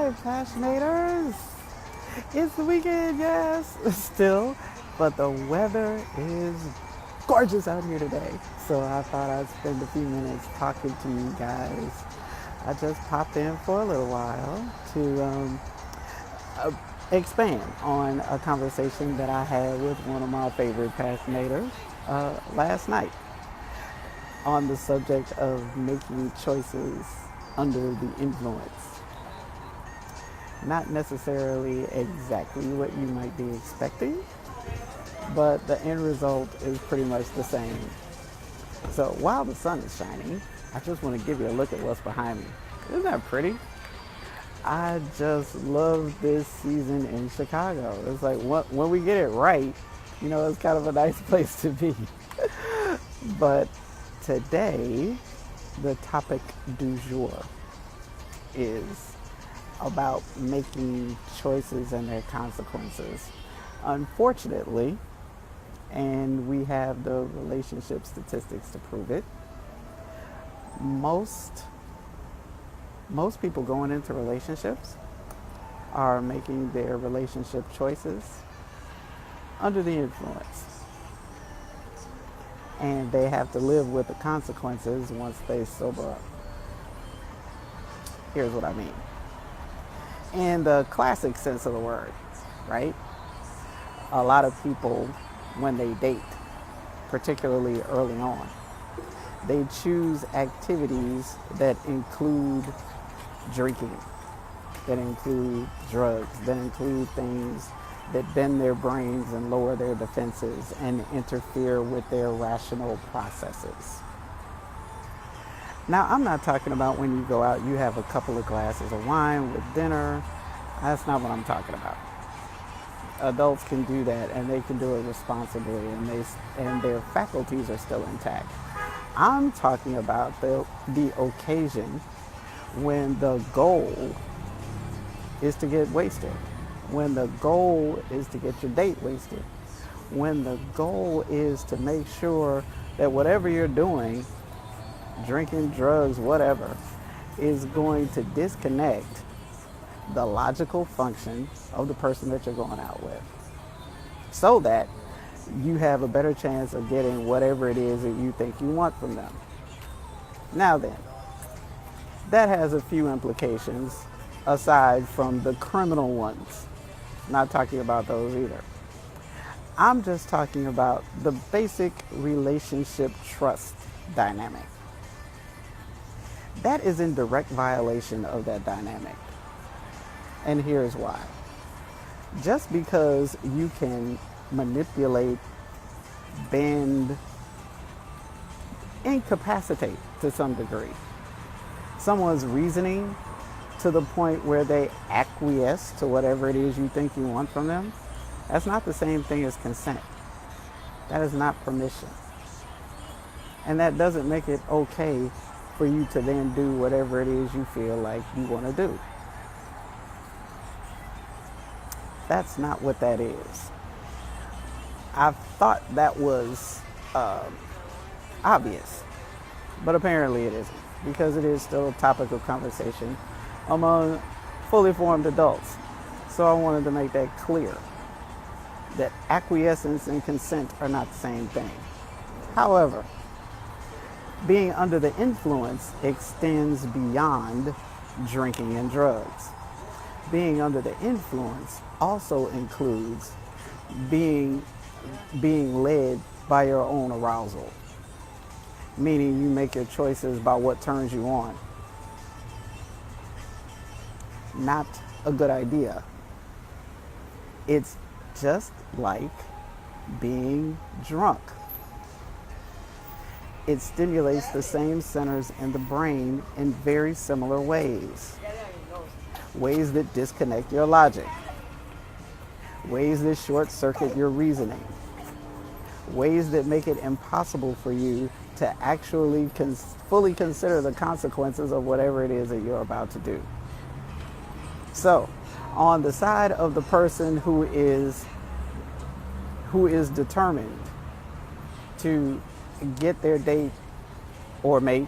Hi, Passionators! It's the weekend, yes, still, but the weather is gorgeous out here today. So I thought I'd spend a few minutes talking to you guys. I just popped in for a little while to uh, expand on a conversation that I had with one of my favorite Passionators last night on the subject of making choices under the influence. Not necessarily exactly what you might be expecting, but the end result is pretty much the same. So while the sun is shining, I just want to give you a look at what's behind me. Isn't that pretty? I just love this season in Chicago. It's like when we get it right, it's kind of a nice place to be. But today, the topic du jour is about making choices and their consequences. Unfortunately, and we have the relationship statistics to prove it, most people going into relationships are making their relationship choices under the influence. And they have to live with the consequences once they sober up. Here's what I mean. In the classic sense of the word, right? A lot of people, when they date, particularly early on, they choose activities that include drinking, that include drugs, that include things that bend their brains and lower their defenses and interfere with their rational processes. Now, I'm not talking about when you go out, you have a couple of glasses of wine with dinner. That's not what I'm talking about. Adults can do that, and they can do it responsibly, and their faculties are still intact. I'm talking about the occasion when the goal is to get wasted, when the goal is to get your date wasted, when the goal is to make sure that whatever you're doing, drinking, drugs, whatever, is going to disconnect the logical function of the person that you're going out with, so that you have a better chance of getting whatever it is that you think you want from them. Now then, that has a few implications aside from the criminal ones. Not talking about those either. I'm just talking about the basic relationship trust dynamic. That is in direct violation of that dynamic. And here's why. Just because you can manipulate, bend, incapacitate to some degree someone's reasoning to the point where they acquiesce to whatever it is you think you want from them, that's not the same thing as consent. That is not permission. And that doesn't make it okay for you to then do whatever it is you feel like you want to do. That's not what that is. I thought that was obvious, but apparently it isn't, because it is still a topic of conversation among fully formed adults. So I wanted to make that clear, that acquiescence and consent are not the same thing. However, being under the influence extends beyond drinking and drugs. Being under the influence also includes being led by your own arousal, meaning you make your choices by what turns you on. Not a good idea. It's just like being drunk. It stimulates the same centers in the brain in very similar ways. Ways that disconnect your logic. Ways that short circuit your reasoning. Ways that make it impossible for you to actually fully consider the consequences of whatever it is that you're about to do. So, on the side of the person who is determined to get their date or mate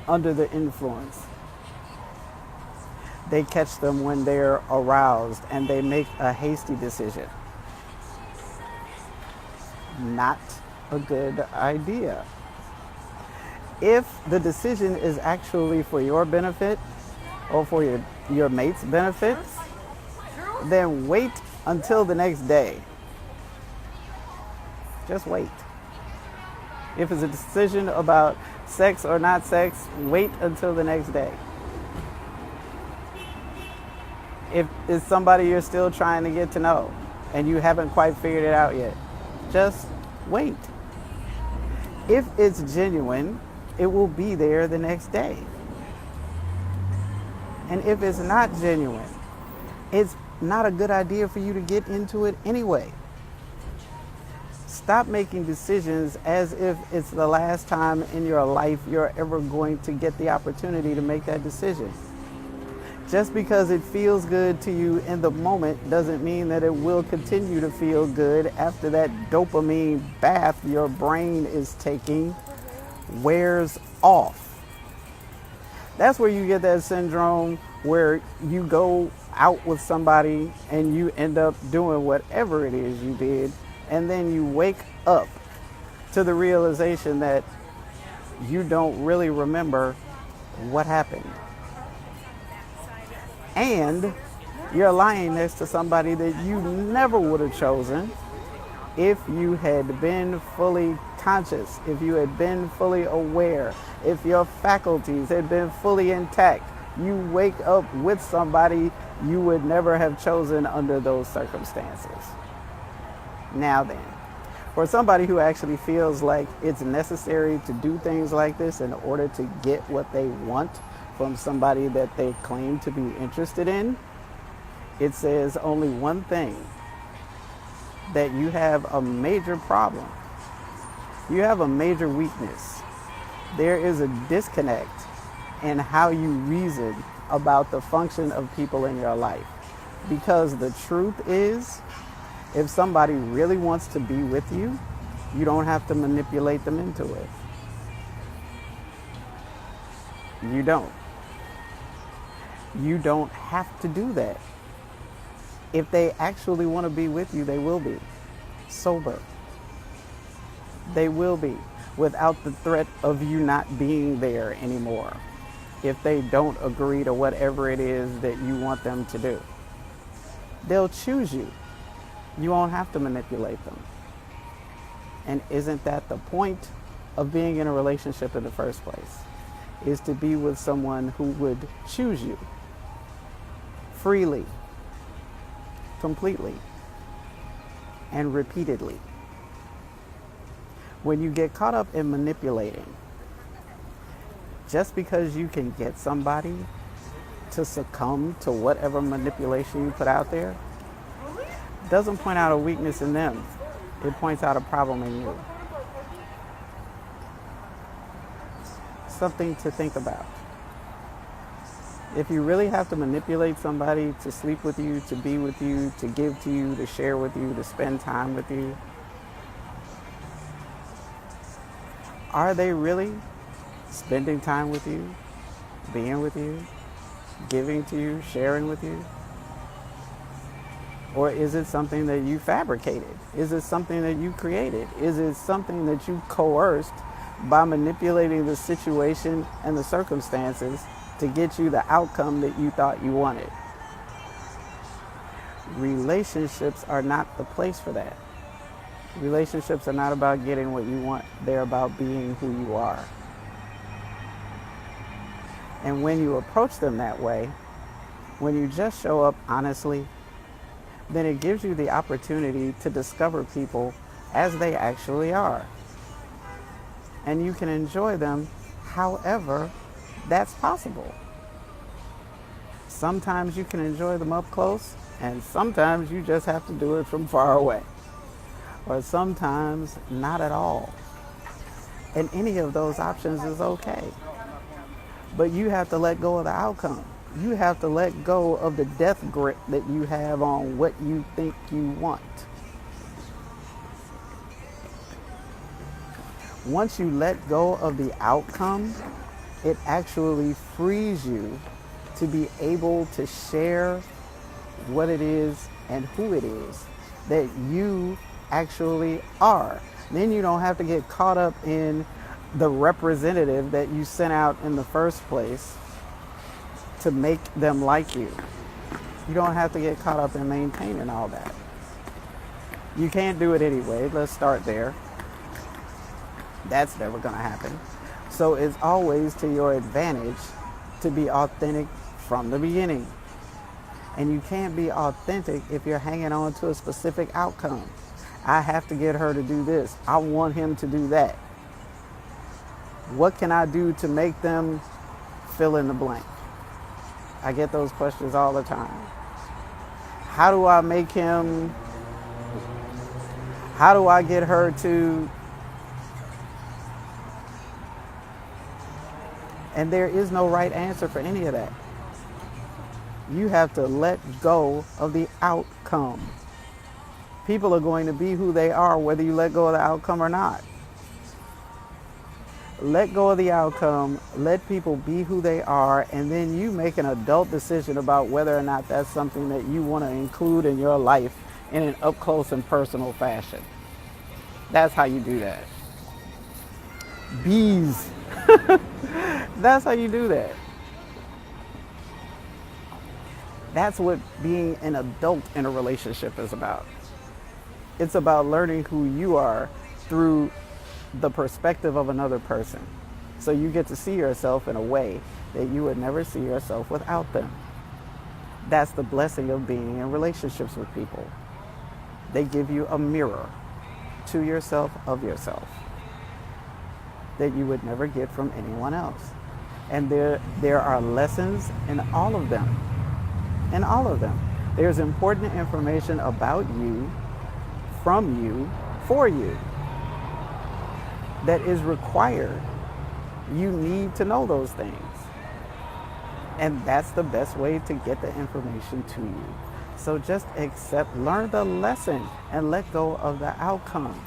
under the influence, They catch them when they're aroused and they make a hasty decision. Not a good idea. If the decision is actually for your benefit or for your mate's benefit, then wait until the next day. Just wait. If it's a decision about sex or not sex, wait until the next day. If it's somebody you're still trying to get to know and you haven't quite figured it out yet, just wait. If it's genuine, it will be there the next day. And if it's not genuine, it's not a good idea for you to get into it anyway. Stop making decisions as if it's the last time in your life you're ever going to get the opportunity to make that decision. Just because it feels good to you in the moment doesn't mean that it will continue to feel good after that dopamine bath your brain is taking wears off. That's where you get that syndrome where you go out with somebody and you end up doing whatever it is you did, and then you wake up to the realization that you don't really remember what happened. And you're lying next to somebody that you never would have chosen if you had been fully conscious, if you had been fully aware, if your faculties had been fully intact. You wake up with somebody you would never have chosen under those circumstances. Now then, for somebody who actually feels like it's necessary to do things like this in order to get what they want from somebody that they claim to be interested in, it says only one thing: that you have a major problem. You have a major weakness. There is a disconnect in how you reason about the function of people in your life. Because the truth is, if somebody really wants to be with you, you don't have to manipulate them into it. You don't. You don't have to do that. If they actually want to be with you, they will be. Sober. They will be, without the threat of you not being there anymore, if they don't agree to whatever it is that you want them to do. They'll choose you. You won't have to manipulate them. And isn't that the point of being in a relationship in the first place? Is to be with someone who would choose you freely, completely, and repeatedly. When you get caught up in manipulating, just because you can get somebody to succumb to whatever manipulation you put out there, doesn't point out a weakness in them. It points out a problem in you. Something to think about. If you really have to manipulate somebody to sleep with you, to be with you, to give to you, to share with you, to spend time with you, are they really spending time with you, being with you, giving to you, sharing with you? Or is it something that you fabricated? Is it something that you created? Is it something that you coerced by manipulating the situation and the circumstances to get you the outcome that you thought you wanted? Relationships are not the place for that. Relationships are not about getting what you want. They're about being who you are. And when you approach them that way, when you just show up honestly, then it gives you the opportunity to discover people as they actually are. And you can enjoy them however that's possible. Sometimes you can enjoy them up close, and sometimes you just have to do it from far away. Or sometimes not at all. And any of those options is okay. But you have to let go of the outcome. You have to let go of the death grip that you have on what you think you want. Once you let go of the outcome, it actually frees you to be able to share what it is and who it is that you actually are. Then you don't have to get caught up in the representative that you sent out in the first place to make them like you. You don't have to get caught up in maintaining all that. You can't do it anyway. Let's start there. That's never going to happen. So it's always to your advantage to be authentic from the beginning. And you can't be authentic if you're hanging on to a specific outcome. I have to get her to do this. I want him to do that. What can I do to make them fill in the blank? I get those questions all the time. How do I make him? How do I get her to? And there is no right answer for any of that. You have to let go of the outcome. People are going to be who they are whether you let go of the outcome or not. Let go of the outcome, let people be who they are, and then you make an adult decision about whether or not that's something that you want to include in your life in an up close and personal fashion. That's how you do that. Bees. That's how you do that. That's what being an adult in a relationship is about. It's about learning who you are through the perspective of another person. So you get to see yourself in a way that you would never see yourself without them. That's the blessing of being in relationships with people. They give you a mirror to yourself of yourself that you would never get from anyone else. And there are lessons in all of them. In all of them. There's important information about you, from you, for you, that is required. You need to know those things. And that's the best way to get the information to you. So just learn the lesson and let go of the outcome.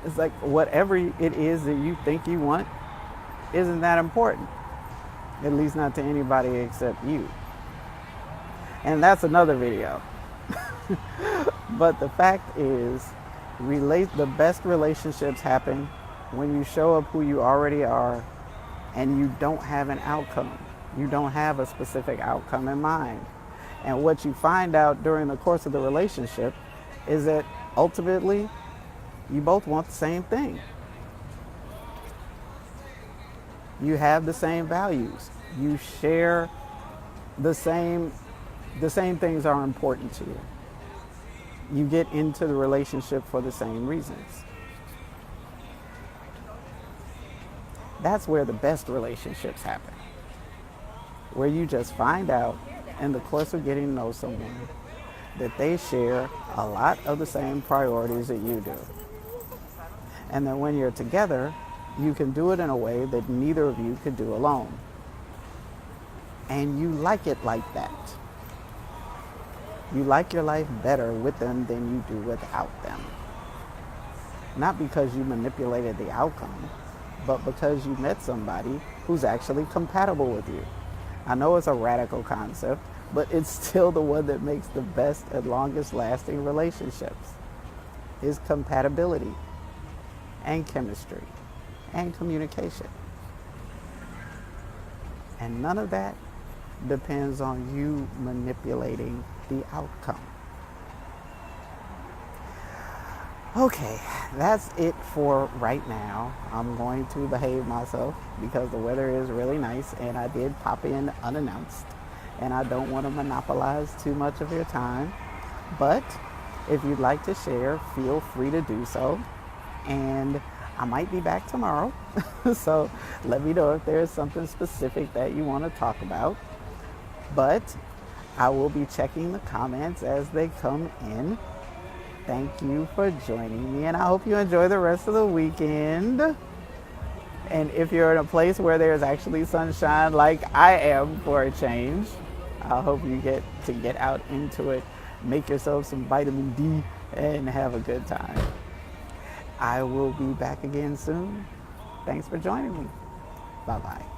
It's like whatever it is that you think you want isn't that important. At least not to anybody except you. And that's another video. But the fact is, the best relationships happen when you show up who you already are and you don't have an outcome. You don't have a specific outcome in mind. And what you find out during the course of the relationship is that ultimately you both want the same thing. You have the same values. You share the same things are important to you. You get into the relationship for the same reasons. That's where the best relationships happen. Where you just find out in the course of getting to know someone that they share a lot of the same priorities that you do. And that when you're together, you can do it in a way that neither of you could do alone. And you like it like that. You like your life better with them than you do without them. Not because you manipulated the outcome, but because you met somebody who's actually compatible with you. I know it's a radical concept, but it's still the one that makes the best and longest lasting relationships. Is compatibility and chemistry and communication. And none of that depends on you manipulating the outcome. Okay, that's it for right now. I'm going to behave myself because the weather is really nice and I did pop in unannounced and I don't want to monopolize too much of your time. But if you'd like to share, feel free to do so. And I might be back tomorrow. So let me know if there's something specific that you want to talk about. But I will be checking the comments as they come in. Thank you for joining me, and I hope you enjoy the rest of the weekend. And if you're in a place where there's actually sunshine like I am for a change, I hope you get out into it, make yourself some vitamin D, and have a good time. I will be back again soon. Thanks for joining me. Bye-bye.